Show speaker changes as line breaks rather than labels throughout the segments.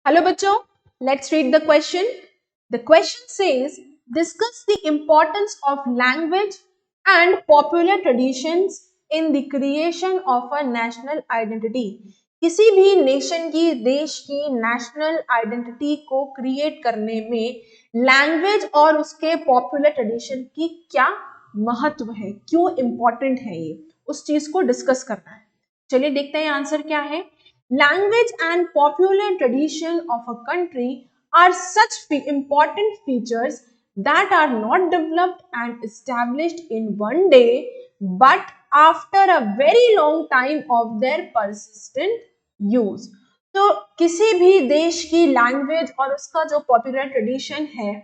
Hello बच्चों, let's read the question. The question says, discuss the importance of language and popular traditions in the creation of a national identity. किसी भी nation की, देश की national identity को create करने में लैंग्वेज और उसके पॉपुलर ट्रेडिशन की क्या महत्व है, क्यों इंपॉर्टेंट है, ये उस चीज को डिस्कस करना है. चलिए देखते हैं आंसर क्या है. Language and popular tradition of a country are such important features that are not developed and established in one day, but after a very long time of their persistent use. तो किसी भी देश की language और उसका जो popular tradition है,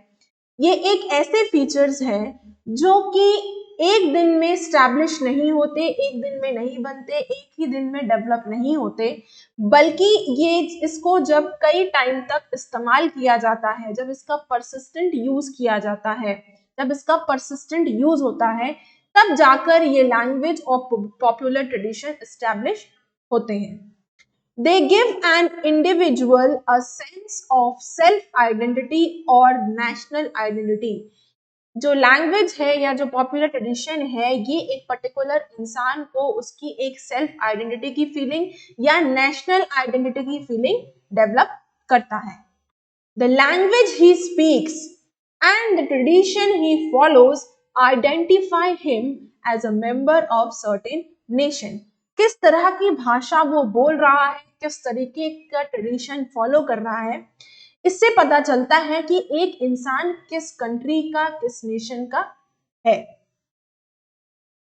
ये एक ऐसे फीचर्स है जो कि एक दिन में स्टैब्लिश नहीं होते, एक दिन में नहीं बनते, एक ही दिन में डेवलप नहीं होते, बल्कि ये इसको जब कई टाइम तक इस्तेमाल किया जाता है, जब इसका परसिस्टेंट यूज किया जाता है, जब इसका परसिस्टेंट यूज होता है, तब जाकर ये लैंग्वेज और पॉपुलर ट्रेडिशन एस्टैब्लिश होते हैं. They give an individual a sense of self identity or national identity. जो लैंग्वेज है या जो पॉपुलर ट्रेडिशन है, ये एक पर्टिकुलर इंसान को उसकी एक सेल्फ आइडेंटिटी की फीलिंग या नेशनल आइडेंटिटी की फीलिंग डेवलप करता है. The language he speaks and the tradition he follows identify him as a member of certain nation. किस तरह की भाषा वो बोल रहा है, किस तरीके का ट्रेडिशन फॉलो कर रहा है, इससे पता चलता है कि एक इंसान किस कंट्री का, किस नेशन का है.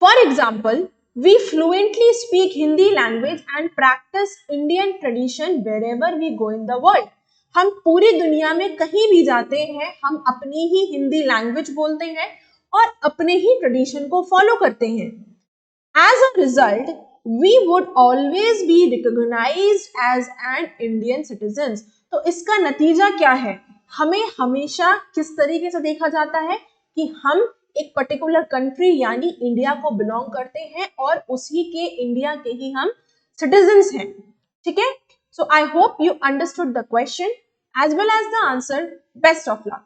For example, we fluently speak Hindi language and practise Indian tradition wherever we go in the world. हम पूरी दुनिया में कहीं भी जाते हैं, हम अपनी ही हिंदी लैंग्वेज बोलते हैं और अपने ही ट्रेडिशन को फॉलो करते हैं. As a result, we would always be recognized as an Indian citizens. तो इसका नतीजा क्या है? हमें हमेशा किस तरीके से देखा जाता है कि हम एक पर्टिकुलर कंट्री यानी इंडिया को बिलोंग करते हैं और उसी के इंडिया के ही हम सिटीजन्स हैं. ठीक है? So I hope you understood the question as well as the answer. Best of luck.